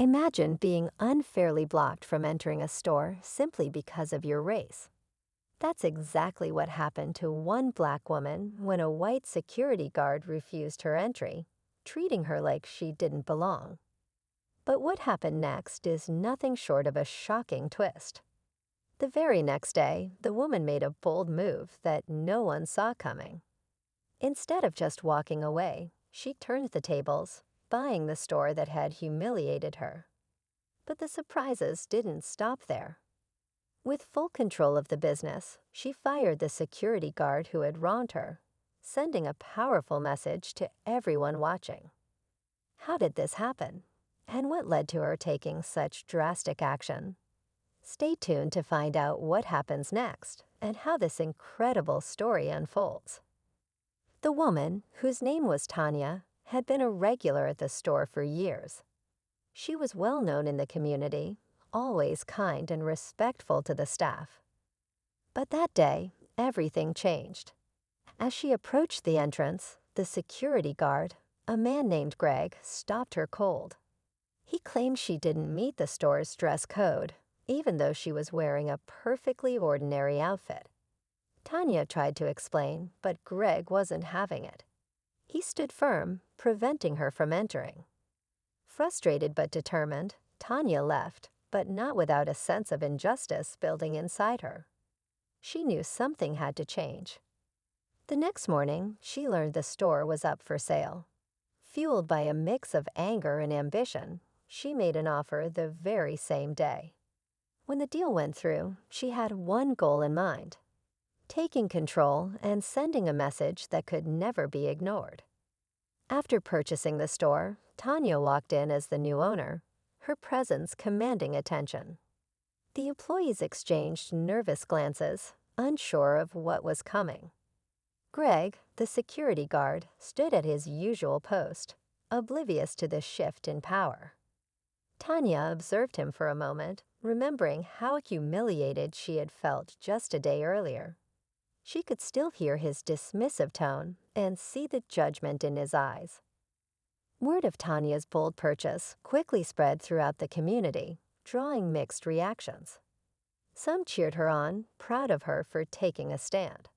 Imagine being unfairly blocked from entering a store simply because of your race. That's exactly what happened to one black woman when a white security guard refused her entry, treating her like she didn't belong. But what happened next is nothing short of a shocking twist. The very next day, the woman made a bold move that no one saw coming. Instead of just walking away, she turned the tables, buying the store that had humiliated her. But the surprises didn't stop there. With full control of the business, she fired the security guard who had wronged her, sending a powerful message to everyone watching. How did this happen? And what led to her taking such drastic action? Stay tuned to find out what happens next and how this incredible story unfolds. The woman, whose name was Tanya, had been a regular at the store for years. She was well known in the community, always kind and respectful to the staff. But that day, everything changed. As she approached the entrance, the security guard, a man named Greg, stopped her cold. He claimed she didn't meet the store's dress code, even though she was wearing a perfectly ordinary outfit. Tanya tried to explain, but Greg wasn't having it. He stood firm, preventing her from entering. Frustrated but determined, Tanya left, but not without a sense of injustice building inside her. She knew something had to change. The next morning, she learned the store was up for sale. Fueled by a mix of anger and ambition, she made an offer the very same day. When the deal went through, she had one goal in mind: taking control and sending a message that could never be ignored. After purchasing the store, Tanya walked in as the new owner, her presence commanding attention. The employees exchanged nervous glances, unsure of what was coming. Greg, the security guard, stood at his usual post, oblivious to the shift in power. Tanya observed him for a moment, remembering how humiliated she had felt just a day earlier. She could still hear his dismissive tone and see the judgment in his eyes. Word of Tanya's bold purchase quickly spread throughout the community, drawing mixed reactions. Some cheered her on, proud of her for taking a stand.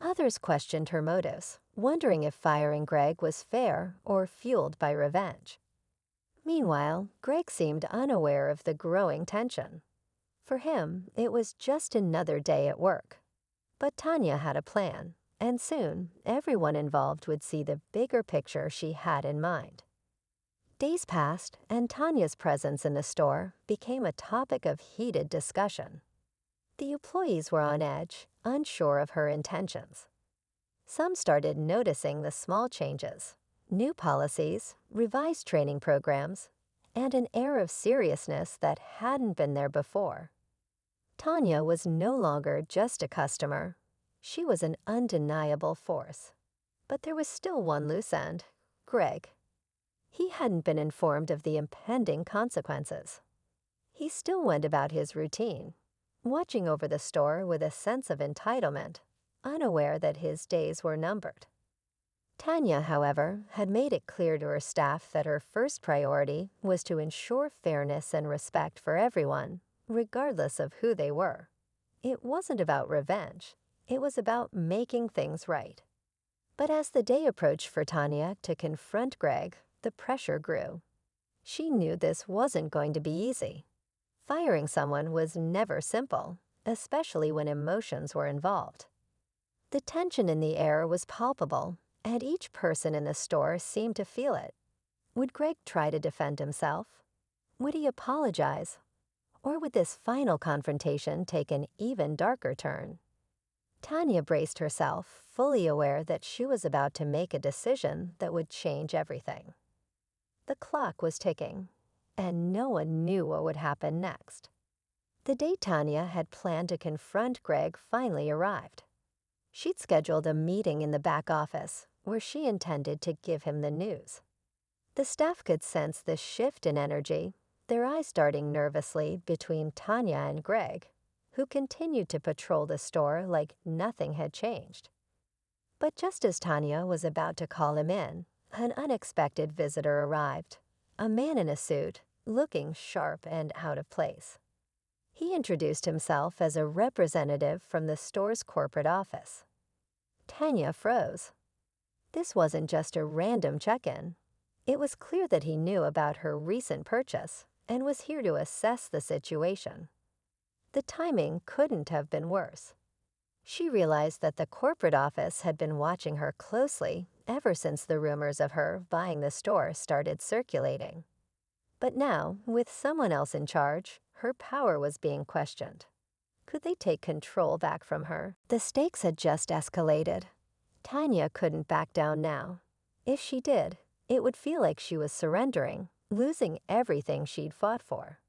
Others questioned her motives, wondering if firing Greg was fair or fueled by revenge. Meanwhile, Greg seemed unaware of the growing tension. For him, it was just another day at work. But Tanya had a plan, and soon everyone involved would see the bigger picture she had in mind. Days passed, and Tanya's presence in the store became a topic of heated discussion. The employees were on edge, unsure of her intentions. Some started noticing the small changes: new policies, revised training programs, and an air of seriousness that hadn't been there before. Tanya was no longer just a customer. She was an undeniable force. But there was still one loose end: Greg. He hadn't been informed of the impending consequences. He still went about his routine, watching over the store with a sense of entitlement, unaware that his days were numbered. Tanya, however, had made it clear to her staff that her first priority was to ensure fairness and respect for everyone, regardless of who they were. It wasn't about revenge. It was about making things right. But as the day approached for Tanya to confront Greg, the pressure grew. She knew this wasn't going to be easy. Firing someone was never simple, especially when emotions were involved. The tension in the air was palpable, and each person in the store seemed to feel it. Would Greg try to defend himself? Would he apologize? Or would this final confrontation take an even darker turn? Tanya braced herself, fully aware that she was about to make a decision that would change everything. The clock was ticking, and no one knew what would happen next. The day Tanya had planned to confront Greg finally arrived. She'd scheduled a meeting in the back office where she intended to give him the news. The staff could sense the shift in energy, their eyes darting nervously between Tanya and Greg, who continued to patrol the store like nothing had changed. But just as Tanya was about to call him in, an unexpected visitor arrived. A man in a suit, looking sharp and out of place. He introduced himself as a representative from the store's corporate office. Tanya froze. This wasn't just a random check-in. It was clear that he knew about her recent purchase and was here to assess the situation. The timing couldn't have been worse. She realized that the corporate office had been watching her closely ever since the rumors of her buying the store started circulating. But now, with someone else in charge, her power was being questioned. Could they take control back from her? The stakes had just escalated. Tanya couldn't back down now. If she did, it would feel like she was surrendering, losing everything she'd fought for.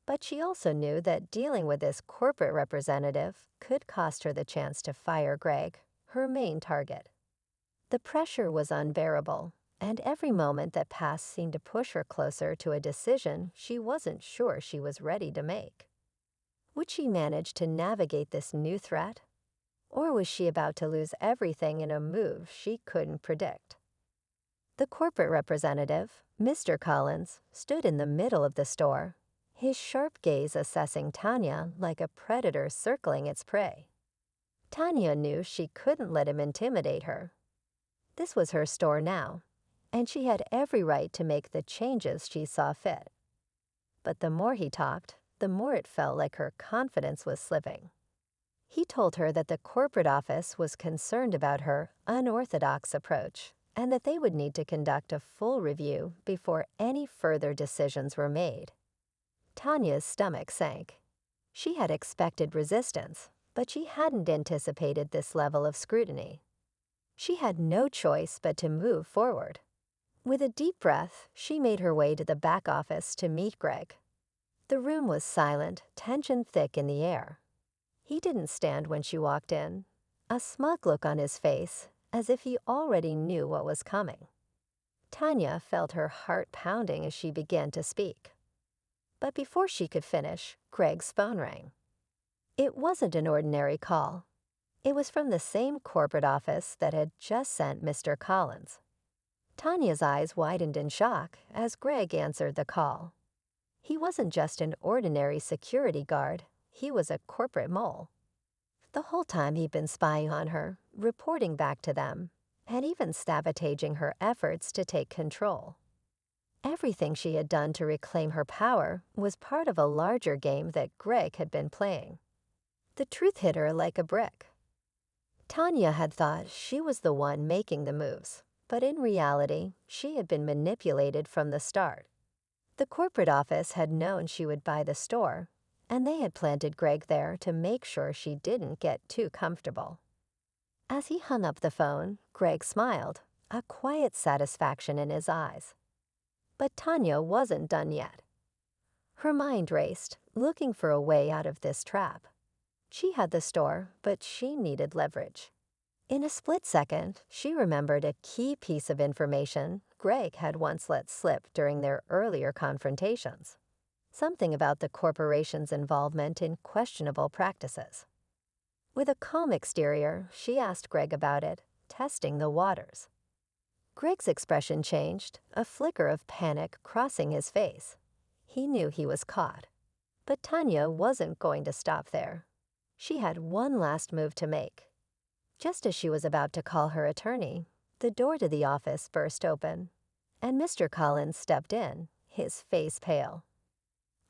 But she also knew that dealing with this corporate representative could cost her the chance to fire Greg, her main target. The pressure was unbearable, and every moment that passed seemed to push her closer to a decision she wasn't sure she was ready to make. Would she manage to navigate this new threat? Or was she about to lose everything in a move she couldn't predict? The corporate representative, Mr. Collins, stood in the middle of the store, his sharp gaze assessing Tanya like a predator circling its prey. Tanya knew she couldn't let him intimidate her. This was her store now, and she had every right to make the changes she saw fit. But the more he talked, the more it felt like her confidence was slipping. He told her that the corporate office was concerned about her unorthodox approach and that they would need to conduct a full review before any further decisions were made. Tanya's stomach sank. She had expected resistance, but she hadn't anticipated this level of scrutiny. She had no choice but to move forward. With a deep breath, she made her way to the back office to meet Greg. The room was silent, tension thick in the air. He didn't stand when she walked in, a smug look on his face, as if he already knew what was coming. Tanya felt her heart pounding as she began to speak. But before she could finish, Greg's phone rang. It wasn't an ordinary call. It was from the same corporate office that had just sent Mr. Collins. Tanya's eyes widened in shock as Greg answered the call. He wasn't just an ordinary security guard, he was a corporate mole. The whole time he'd been spying on her, reporting back to them, and even sabotaging her efforts to take control. Everything she had done to reclaim her power was part of a larger game that Greg had been playing. The truth hit her like a brick. Tanya had thought she was the one making the moves, but in reality, she had been manipulated from the start. The corporate office had known she would buy the store, and they had planted Greg there to make sure she didn't get too comfortable. As he hung up the phone, Greg smiled, a quiet satisfaction in his eyes. But Tanya wasn't done yet. Her mind raced, looking for a way out of this trap. She had the store, but she needed leverage. In a split second, she remembered a key piece of information Greg had once let slip during their earlier confrontations. Something about the corporation's involvement in questionable practices. With a calm exterior, she asked Greg about it, testing the waters. Greg's expression changed, a flicker of panic crossing his face. He knew he was caught. But Tanya wasn't going to stop there. She had one last move to make. Just as she was about to call her attorney, the door to the office burst open, and Mr. Collins stepped in, his face pale.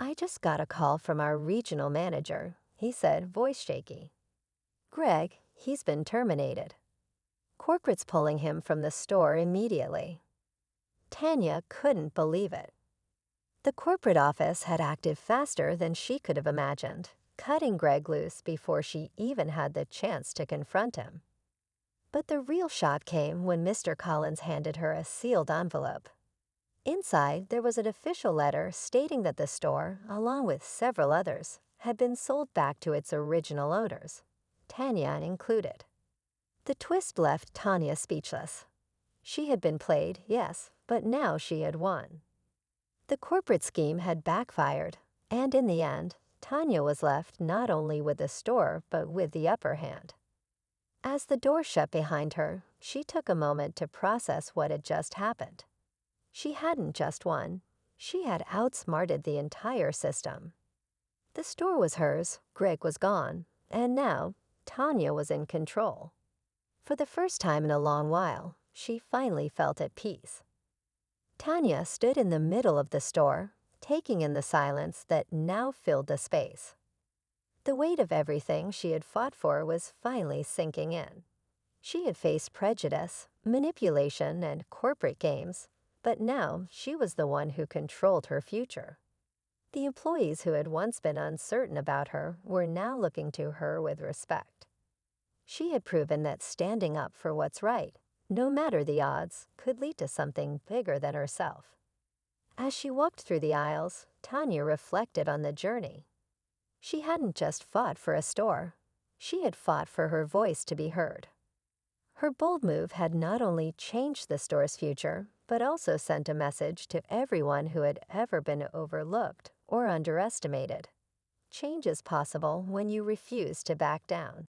"I just got a call from our regional manager," he said, voice shaky. "Greg, he's been terminated. Corporate's pulling him from the store immediately." Tanya couldn't believe it. The corporate office had acted faster than she could have imagined, cutting Greg loose before she even had the chance to confront him. But the real shock came when Mr. Collins handed her a sealed envelope. Inside, there was an official letter stating that the store, along with several others, had been sold back to its original owners, Tanya included. The twist left Tanya speechless. She had been played, yes, but now she had won. The corporate scheme had backfired, and in the end, Tanya was left not only with the store but with the upper hand. As the door shut behind her, she took a moment to process what had just happened. She hadn't just won. She had outsmarted the entire system. The store was hers, Greg was gone, and now Tanya was in control. For the first time in a long while, she finally felt at peace. Tanya stood in the middle of the store, taking in the silence that now filled the space. The weight of everything she had fought for was finally sinking in. She had faced prejudice, manipulation, and corporate games, but now she was the one who controlled her future. The employees who had once been uncertain about her were now looking to her with respect. She had proven that standing up for what's right, no matter the odds, could lead to something bigger than herself. As she walked through the aisles, Tanya reflected on the journey. She hadn't just fought for a store. She had fought for her voice to be heard. Her bold move had not only changed the store's future, but also sent a message to everyone who had ever been overlooked or underestimated. Change is possible when you refuse to back down.